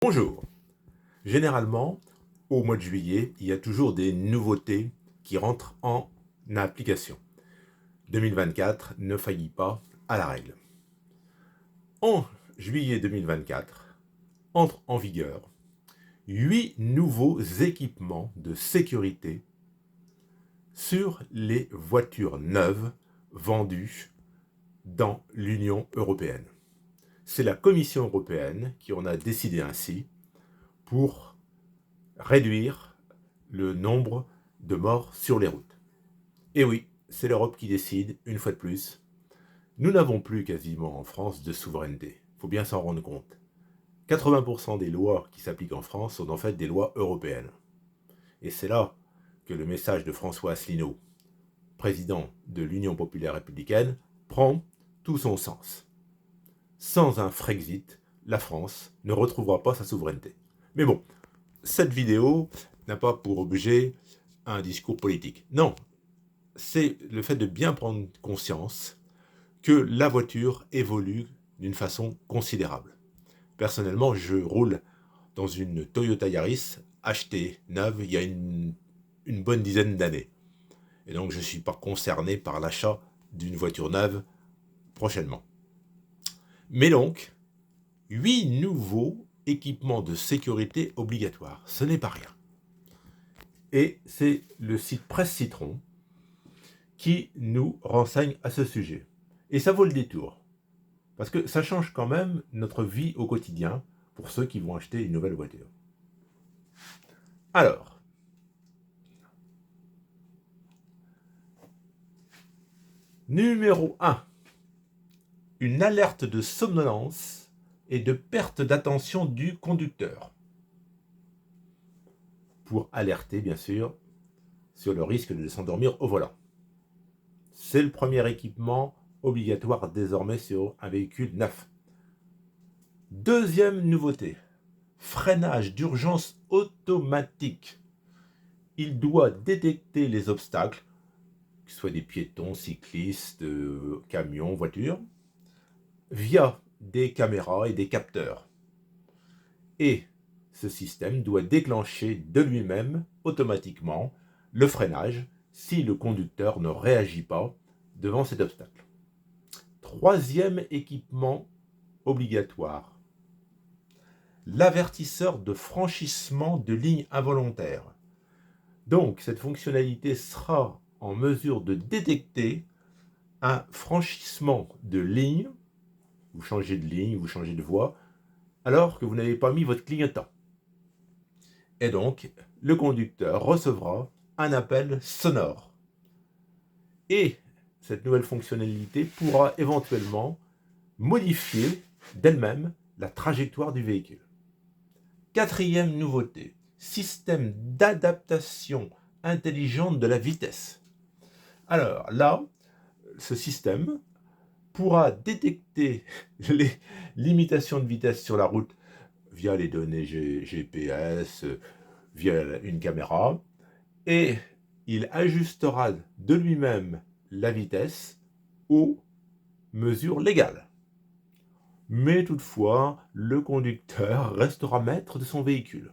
Bonjour. Généralement, au mois de juillet, il y a toujours des nouveautés qui rentrent en application. 2024 ne faillit pas à la règle. En juillet 2024, entrent en vigueur 8 nouveaux équipements de sécurité sur les voitures neuves vendues dans l'Union européenne. C'est la Commission européenne qui en a décidé ainsi pour réduire le nombre de morts sur les routes. Et oui, c'est l'Europe qui décide, une fois de plus. Nous n'avons plus quasiment en France de souveraineté. Il faut bien s'en rendre compte. 80% des lois qui s'appliquent en France sont en fait des lois européennes. Et c'est là que le message de François Asselineau, président de l'Union populaire républicaine, prend tout son sens. Sans un Frexit, la France ne retrouvera pas sa souveraineté. Mais bon, cette vidéo n'a pas pour objet un discours politique. Non, c'est le fait de bien prendre conscience que la voiture évolue d'une façon considérable. Personnellement, je roule dans une Toyota Yaris achetée neuve il y a une bonne dizaine d'années. Et donc je ne suis pas concerné par l'achat d'une voiture neuve prochainement. Mais donc, 8 nouveaux équipements de sécurité obligatoires, ce n'est pas rien. Et c'est le site Presse Citron qui nous renseigne à ce sujet. Et ça vaut le détour. Parce que ça change quand même notre vie au quotidien pour ceux qui vont acheter une nouvelle voiture. Alors, numéro 1. Une alerte de somnolence et de perte d'attention du conducteur. Pour alerter, bien sûr, sur le risque de s'endormir au volant. C'est le premier équipement obligatoire désormais sur un véhicule neuf. Deuxième nouveauté, freinage d'urgence automatique. Il doit détecter les obstacles, que ce soit des piétons, cyclistes, camions, voitures, via des caméras et des capteurs. Et ce système doit déclencher de lui-même, automatiquement, le freinage si le conducteur ne réagit pas devant cet obstacle. Troisième équipement obligatoire, l'avertisseur de franchissement de ligne involontaire. Donc, cette fonctionnalité sera en mesure de détecter un franchissement de ligne, vous changez de ligne, vous changez de voie, alors que vous n'avez pas mis votre clignotant. Et donc, le conducteur recevra un appel sonore. Et cette nouvelle fonctionnalité pourra éventuellement modifier d'elle-même la trajectoire du véhicule. Quatrième nouveauté, système d'adaptation intelligente de la vitesse. Alors là, ce système pourra détecter les limitations de vitesse sur la route via les données GPS, via une caméra, et il ajustera de lui-même la vitesse aux mesures légales. Mais toutefois, le conducteur restera maître de son véhicule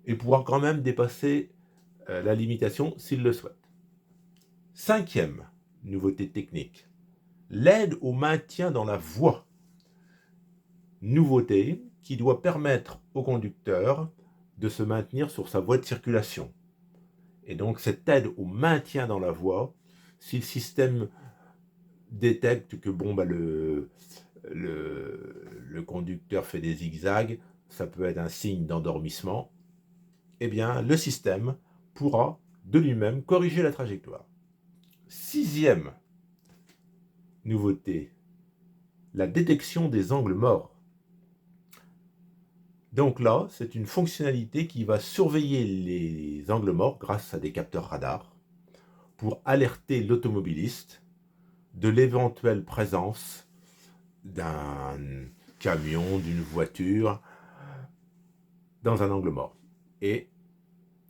et pourra quand même dépasser la limitation s'il le souhaite. Cinquième nouveauté technique, l'aide au maintien dans la voie. Nouveauté qui doit permettre au conducteur de se maintenir sur sa voie de circulation. Et donc cette aide au maintien dans la voie, si le système détecte que le conducteur fait des zigzags, ça peut être un signe d'endormissement, eh bien le système pourra de lui-même corriger la trajectoire. Sixième nouveauté, la détection des angles morts. Donc là, c'est une fonctionnalité qui va surveiller les angles morts grâce à des capteurs radars pour alerter l'automobiliste de l'éventuelle présence d'un camion, d'une voiture dans un angle mort. Et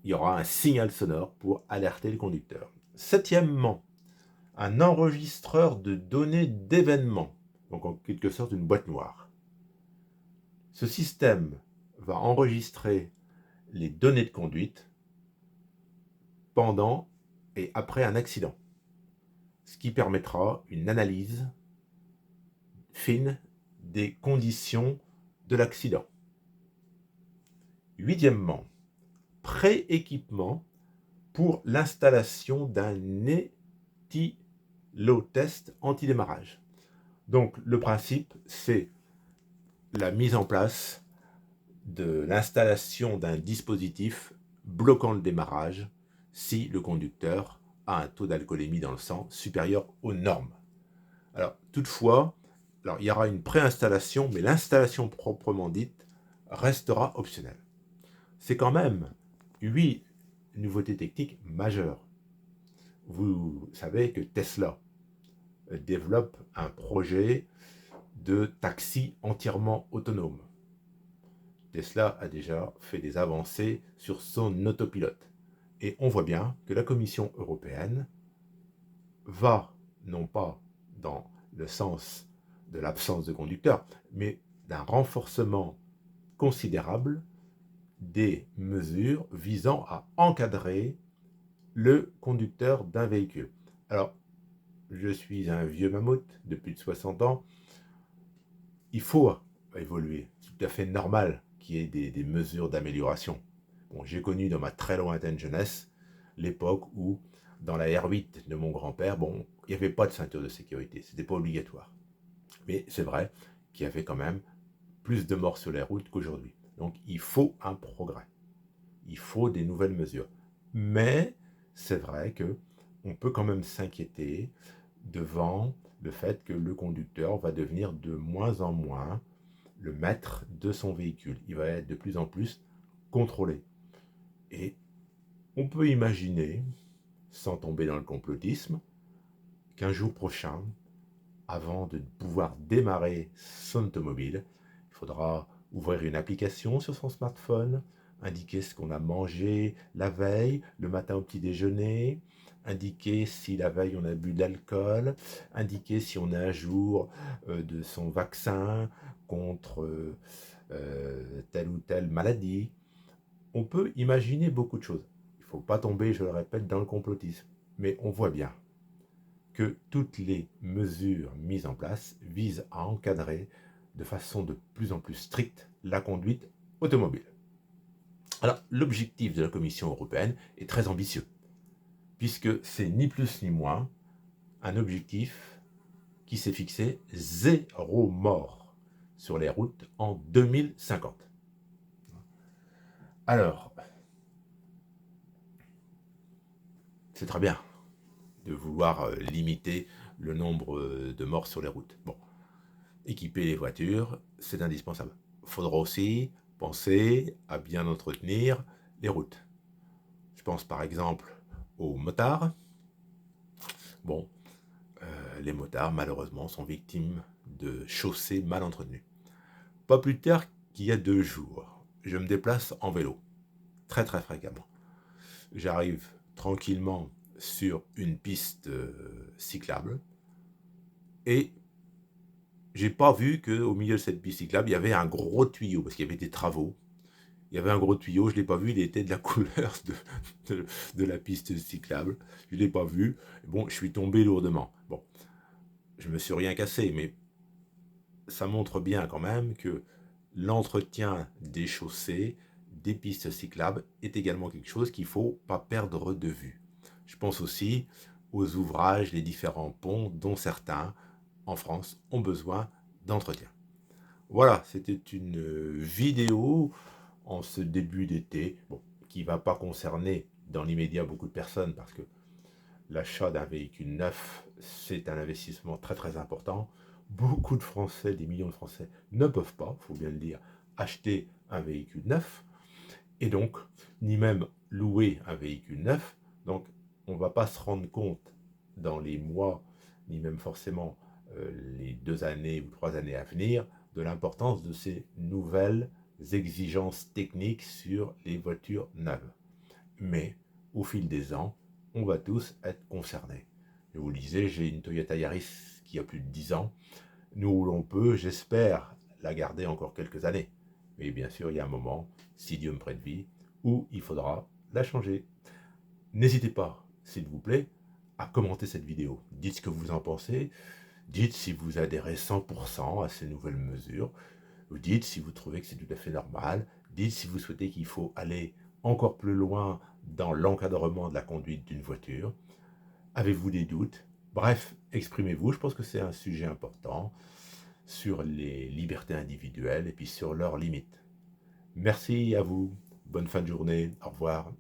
il y aura un signal sonore pour alerter le conducteur. Septièmement, un enregistreur de données d'événements, donc en quelque sorte une boîte noire. Ce système va enregistrer les données de conduite pendant et après un accident, ce qui permettra une analyse fine des conditions de l'accident. Huitièmement, pré-équipement pour l'installation d'un éthylotest anti-démarrage. Donc le principe, c'est la mise en place de l'installation d'un dispositif bloquant le démarrage si le conducteur a un taux d'alcoolémie dans le sang supérieur aux normes. Alors toutefois, il y aura une préinstallation, mais l'installation proprement dite restera optionnelle. C'est quand même 8 nouveautés techniques majeures. Vous savez que Tesla développe un projet de taxi entièrement autonome. Tesla a déjà fait des avancées sur son autopilote. Et on voit bien que la Commission européenne va, non pas dans le sens de l'absence de conducteur, mais d'un renforcement considérable des mesures visant à encadrer le conducteur d'un véhicule. Alors, je suis un vieux mammouth de plus de 60 ans. Il faut évoluer. C'est tout à fait normal qu'il y ait des mesures d'amélioration. Bon, j'ai connu dans ma très lointaine jeunesse l'époque où, dans la R8 de mon grand-père, bon, il n'y avait pas de ceinture de sécurité. C'était pas obligatoire. Mais c'est vrai qu'il y avait quand même plus de morts sur les routes qu'aujourd'hui. Donc, il faut un progrès. Il faut des nouvelles mesures. Mais c'est vrai que on peut quand même s'inquiéter devant le fait que le conducteur va devenir de moins en moins le maître de son véhicule. Il va être de plus en plus contrôlé. Et on peut imaginer, sans tomber dans le complotisme, qu'un jour prochain, avant de pouvoir démarrer son automobile, il faudra ouvrir une application sur son smartphone, indiquer ce qu'on a mangé la veille, le matin au petit déjeuner, indiquer si la veille on a bu de l'alcool, indiquer si on est à jour de son vaccin contre telle ou telle maladie. On peut imaginer beaucoup de choses. Il ne faut pas tomber, je le répète, dans le complotisme. Mais on voit bien que toutes les mesures mises en place visent à encadrer de façon de plus en plus stricte la conduite automobile. Alors, l'objectif de la Commission européenne est très ambitieux, puisque c'est ni plus ni moins un objectif qui s'est fixé 0 mort sur les routes en 2050. Alors, c'est très bien de vouloir limiter le nombre de morts sur les routes. Bon, équiper les voitures, c'est indispensable. Il faudra aussi penser à bien entretenir les routes. Je pense par exemple aux motards. Bon, les motards, malheureusement, sont victimes de chaussées mal entretenues. Pas plus tard qu'il y a 2 jours, je me déplace en vélo, très très fréquemment. J'arrive tranquillement sur une piste cyclable et j'ai pas vu qu'au milieu de cette piste cyclable, il y avait un gros tuyau, parce qu'il y avait des travaux. Il y avait un gros tuyau, je ne l'ai pas vu, il était de la couleur de la piste cyclable. Je ne l'ai pas vu. Bon, je suis tombé lourdement. Bon, je me suis rien cassé, mais ça montre bien quand même que l'entretien des chaussées, des pistes cyclables, est également quelque chose qu'il ne faut pas perdre de vue. Je pense aussi aux ouvrages, les différents ponts, dont certains, en France, ont besoin d'entretien. Voilà, c'était une vidéo en ce début d'été, bon, qui ne va pas concerner dans l'immédiat beaucoup de personnes parce que l'achat d'un véhicule neuf, c'est un investissement très très important. Beaucoup de Français, des millions de Français, ne peuvent pas, il faut bien le dire, acheter un véhicule neuf et donc, ni même louer un véhicule neuf. Donc, on ne va pas se rendre compte dans les mois, ni même forcément les 2 années ou 3 années à venir, de l'importance de ces nouvelles exigences techniques sur les voitures neuves. Mais, au fil des ans, on va tous être concernés. Je vous le disais, j'ai une Toyota Yaris qui a plus de 10 ans. Nous roulons peu, j'espère la garder encore quelques années. Et bien sûr, il y a un moment, si Dieu me prête vie, où il faudra la changer. N'hésitez pas, s'il vous plaît, à commenter cette vidéo. Dites ce que vous en pensez. Dites si vous adhérez 100% à ces nouvelles mesures. Dites si vous trouvez que c'est tout à fait normal. Dites si vous souhaitez qu'il faut aller encore plus loin dans l'encadrement de la conduite d'une voiture. Avez-vous des doutes? Bref, exprimez-vous. Je pense que c'est un sujet important sur les libertés individuelles et puis sur leurs limites. Merci à vous. Bonne fin de journée. Au revoir.